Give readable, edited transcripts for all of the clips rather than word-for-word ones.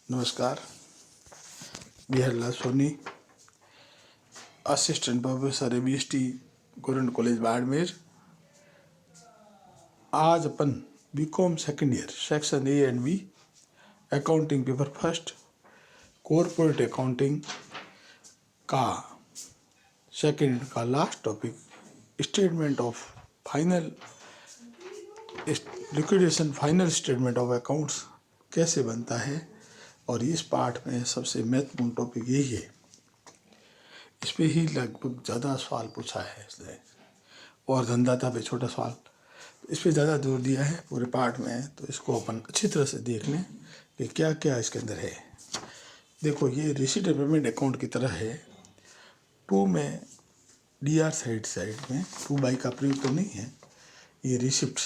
नमस्कार। Biharlal Soni, assistant professor ABST government college Barmer. आज अपन BCom second year section A and B accounting paper first corporate accounting का second का last topic statement of final liquidation final statement of accounts कैसे बनता है। और इस पाठ में सबसे महत्वपूर्ण टॉपिक यही है। इस पे ही लगभग ज़्यादा सवाल पूछा है इसलिए, और धनदाता पे छोटा सवाल, इस पे ज़्यादा जोर दिया है पूरे पाठ में। तो इसको अपन अच्छी तरह से देख लें कि क्या क्या इसके अंदर है। देखो, ये रिसीट एंड पेमेंट अकाउंट की तरह है। 2 में DR साइड में 2 बाई का प्रयोग तो नहीं है। ये रिसिप्ट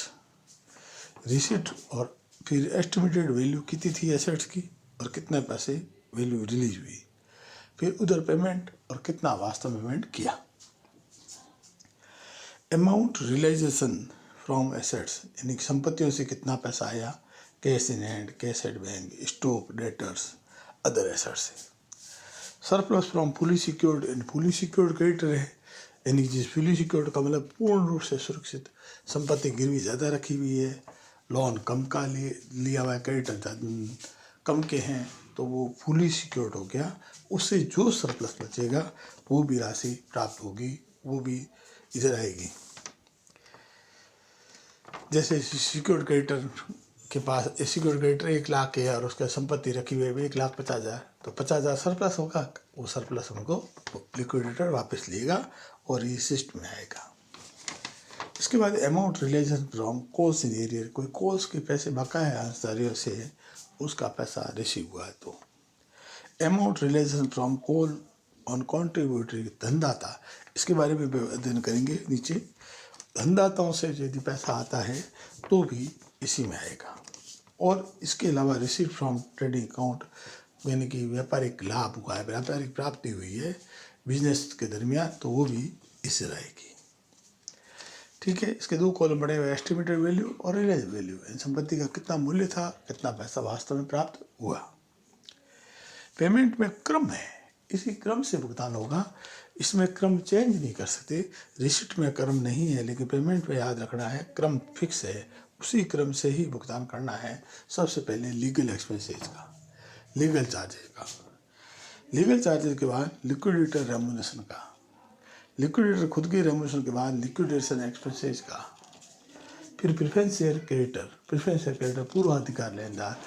और फिर एस्टिमेटेड वैल्यू कितनी थी एसेट्स की और कितने पैसे वैल्यू रिलीज हुई, फिर उधर पेमेंट और कितना वास्तव में पेमेंट किया। अमाउंट रियलाइजेशन फ्रॉम एसेट्स, यानी संपत्तियों से कितना पैसा आया, cash in hand, cash at bank, stock, debtors, other assets से। Surplus from fully secured, and fully secured creditor है, यानी जिस फुली सिक्योर्ड का मतलब पूर्ण रूप से सुरक्षित, संपत्ति गिरवी ज़्यादा रखी हुई है, लोन कम का लिया हुआ है, क्रेडिटर कम के हैं, तो वो फुली सिक्योर्ड हो गया। उससे जो सरप्लस बचेगा वो भी राशि प्राप्त होगी, वो भी इधर आएगी। जैसे सिक्योर्ड क्रेडिटर के पास सिक्योर्ड क्रेडिटर 1 लाख है और उसका संपत्ति रखी हुई है 1,50,000, तो 50,000 सरप्लस होगा। वो सरप्लस उनको लिक्विडेटर वापस लेगा और ये सिस्टम में आएगा। इसके बाद amount realisation from Coles in arrear, कोई कोल्स के पैसे बकाया अंशधारियों से उसका पैसा रिसीव हुआ है। तो amount realisation from call on contributory, धनदाता, इसके बारे में अध्ययन करेंगे नीचे। धनदाताओं से यदि पैसा आता है तो भी इसी में आएगा। और इसके अलावा रिसीट फ्रॉम ट्रेडिंग अकाउंट, यानी कि व्यापारिक लाभ हुआ है, व्यापारिक प्राप्ति हुई है बिजनेस के दरमियान, तो वो भी इससे आएगी। ठीक है। इसके 2 कॉलम बड़े हुए, एस्टिमेटेड वैल्यू और रियलाइज वैल्यू, संपत्ति का कितना मूल्य था, कितना पैसा वास्तव में प्राप्त हुआ। पेमेंट में क्रम है, इसी क्रम से भुगतान होगा, इसमें क्रम चेंज नहीं कर सकते। रिसिट में क्रम नहीं है, लेकिन पेमेंट में याद रखना है क्रम फिक्स है, उसी क्रम से ही भुगतान करना है। सबसे पहले लीगल एक्सपेंसेज का, लीगल चार्जेज का, लीगल चार्जेज के बाद लिक्विडेटर रेम्यूनरेशन का, लिक्विडेटर खुद की रेम्यूनरेशन के बाद लिक्विडेशन एक्सपेंसेज का, फिर प्रेफरेंस शेयर क्रेडिटर पूर्वाधिकार लेनदार,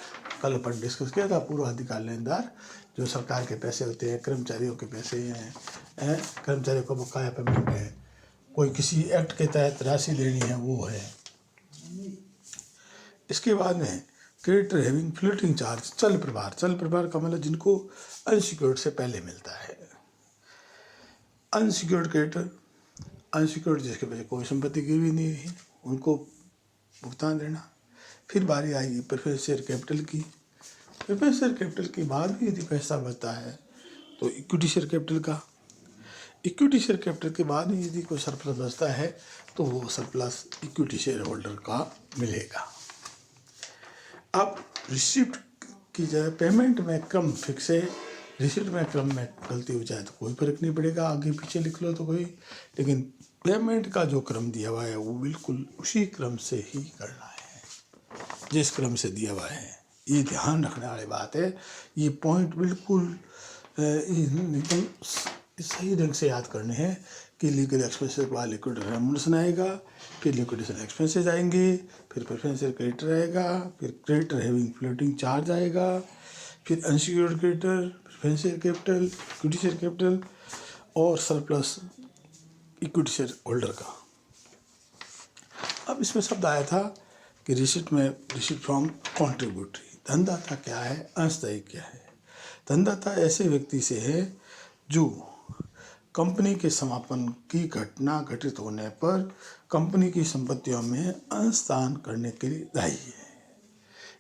कल अपन डिस्कस किया था। पूर्वाधिकार लेनदार जो सरकार के पैसे होते हैं, कर्मचारियों के पैसे हैं, कर्मचारियों को बकाया पेमेंट है, कोई किसी एक्ट के तहत राशि लेनी है, वो है। इसके बाद में क्रेडिटर हैविंग फ्लोटिंग चार्ज, चल प्रभार का मतलब जिनको अनसिक्योर्ड से पहले मिलता है। अनसिक्योर्ड क्रेडिटर, अनसिक्योर्ड जिसके पास कोई संपत्ति गिरवी नहीं है, उनको भुगतान देना। फिर बारी आएगी प्रेफरेंस शेयर कैपिटल की। प्रेफरेंस शेयर कैपिटल के बाद भी यदि पैसा बचता है तो इक्विटी शेयर कैपिटल का, इक्विटी शेयर कैपिटल के बाद भी यदि कोई सरप्लस बचता है तो वो सरप्लस इक्विटी शेयर होल्डर का मिलेगा। अब रिसिप्ट की जगह पेमेंट में क्रम फिक्स है, रिसिप्ट में क्रम में गलती हो जाए तो कोई फर्क नहीं पड़ेगा, आगे पीछे लिख लो तो कोई, लेकिन पेमेंट का जो क्रम दिया हुआ है वो बिल्कुल उसी क्रम से ही करना है जिस क्रम से दिया हुआ है। ये ध्यान रखने वाली बात है। ये पॉइंट बिल्कुल एकदम सही ढंग से याद करने हैं कि लीगल एक्सपेंसेस के बाद लिक्विडेटर रेम्यूनरेशन आएगा, फिर लिक्विडेशन एक्सपेंसेस आएंगे, फिर प्रेफरेंस शेयर क्रेडिटर आएगा, फिर क्रेडिटर हैविंग फ्लोटिंग चार्ज आएगा, फिर unsecured creditor, preference share capital, equity share capital और सरप्लस इक्विटी शेयर होल्डर का। अब इसमें शब्द आया था कि रिसिट फ्रॉम कॉन्ट्रीब्यूटरी, धनदाता क्या है, अंशदायी क्या है। धनदाता ऐसे व्यक्ति से है जो कंपनी के समापन की घटना घटित होने पर कंपनी की संपत्तियों में अंशदान करने के लिए दायी है।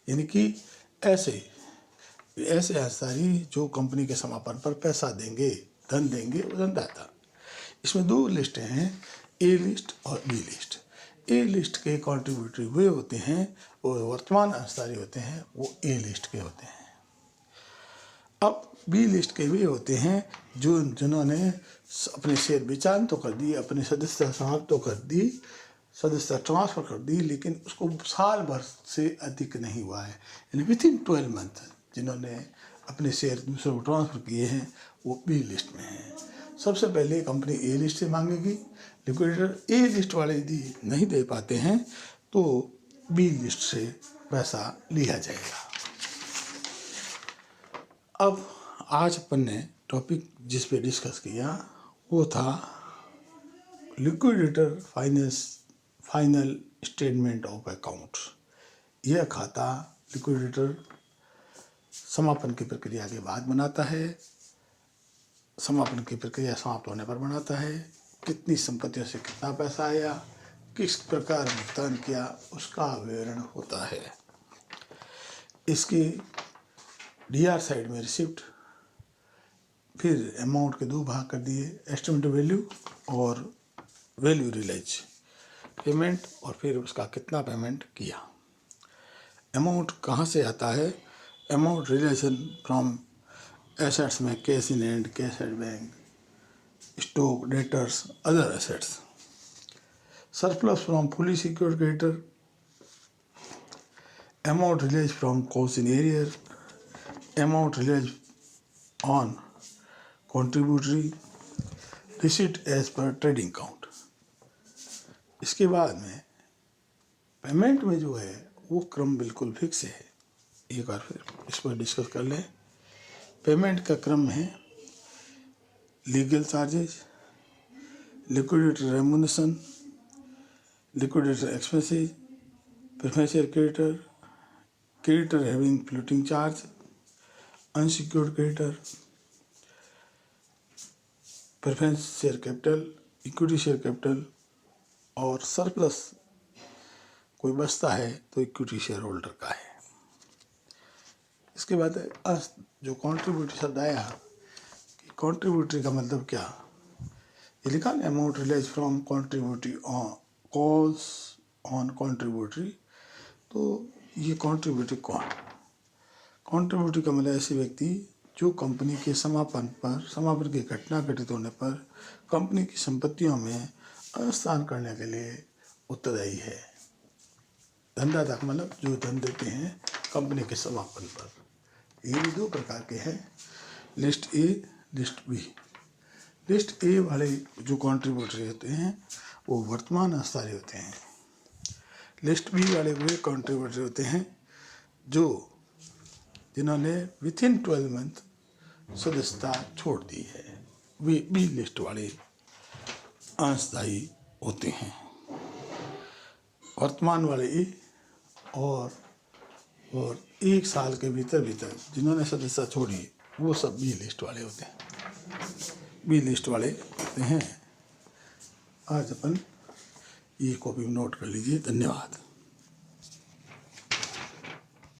यानी कि ऐसे अंशधारी जो कंपनी के समापन पर पैसा देंगे, धन देंगे, वो धनदाता। इसमें 2 लिस्टें हैं, ए लिस्ट और बी लिस्ट। ए लिस्ट के कॉन्ट्रीब्यूटरी वे होते हैं, वो वर्तमान अंशधारी होते हैं, वो ए लिस्ट के होते हैं। अब बी लिस्ट के वे होते हैं जिन्होंने अपने शेयर बेचान तो कर दी, अपनी सदस्यता समाप्त तो कर दी, सदस्यता ट्रांसफ़र कर दी, लेकिन उसको साल भर से अधिक नहीं हुआ है, यानी विथिन 12 मंथ जिन्होंने अपने शेयर दूसरों को ट्रांसफ़र किए हैं वो बी लिस्ट में हैं। सबसे पहले कंपनी ए लिस्ट से मांगेगी, लिक्विडेटर ए लिस्ट वाले यदि नहीं दे पाते हैं तो बी लिस्ट से पैसा लिया जाएगा। अब आज अपन ने टॉपिक जिस पे डिस्कस किया वो था liquidator final statement of account. यह खाता लिक्विडेटर समापन की प्रक्रिया के बाद बनाता है, समापन की प्रक्रिया समाप्त होने पर बनाता है, कितनी संपत्तियों से कितना पैसा आया, किस प्रकार भुगतान किया, उसका विवरण होता है। इसकी डीआर साइड में रिसिप्ट, फिर अमाउंट के 2 भाग कर दिए, एस्टिमेट वैल्यू और वैल्यू रियलाइज पेमेंट, और फिर उसका कितना पेमेंट किया। अमाउंट कहाँ से आता है? अमाउंट रिलेशन फ्रॉम एसेट्स में cash in hand, cash at bank, stock, debtors, other assets. Surplus from fully secured creditor, amount release from cost in arrear, amount release on contributory, receipt as per trading count. इसके बाद में payment में जो है वो क्रम बिल्कुल fix है। एक बार फिर इस पर डिस्कस कर लें। पेमेंट का क्रम है legal charges, liquidator remuneration, liquidator expenses, preferential creditor, creditor having floating charge, unsecured creditor, preference share capital, equity share capital, और सरप्लस कोई बचता है तो इक्विटी शेयर होल्डर का है। इसके बाद जो कॉन्ट्रीब्यूटरी शब्द आया, कॉन्ट्रीब्यूटरी का मतलब क्या, ये लिखा ना amount release from contributory on cause on contributory, तो ये कॉन्ट्रीब्यूटरी कौन? कॉन्ट्रीब्यूटरी का मतलब ऐसे व्यक्ति जो कंपनी के समापन की घटना घटित होने पर कंपनी की संपत्तियों में स्थान करने के लिए उत्तरदायी है। धनदाता का मतलब जो धन देते हैं कंपनी के समापन पर। ये भी 2 प्रकार के हैं, list A, list B. List A वाले जो कॉन्ट्रीब्यूटरी होते हैं वो वर्तमान स्थायी होते हैं। लिस्ट बी वाले वे कॉन्ट्रीब्यूटरी होते हैं जिन्होंने विथिन 12 मंथ सदस्यता छोड़ दी है, वे बी लिस्ट वाले अंशदायी होते हैं। वर्तमान वाले ए और 1 साल के भीतर जिन्होंने सदस्यता छोड़ी वो सब बी लिस्ट वाले होते हैं, बी लिस्ट वाले होते हैं। आज अपन ये कॉपी में नोट कर लीजिए। धन्यवाद।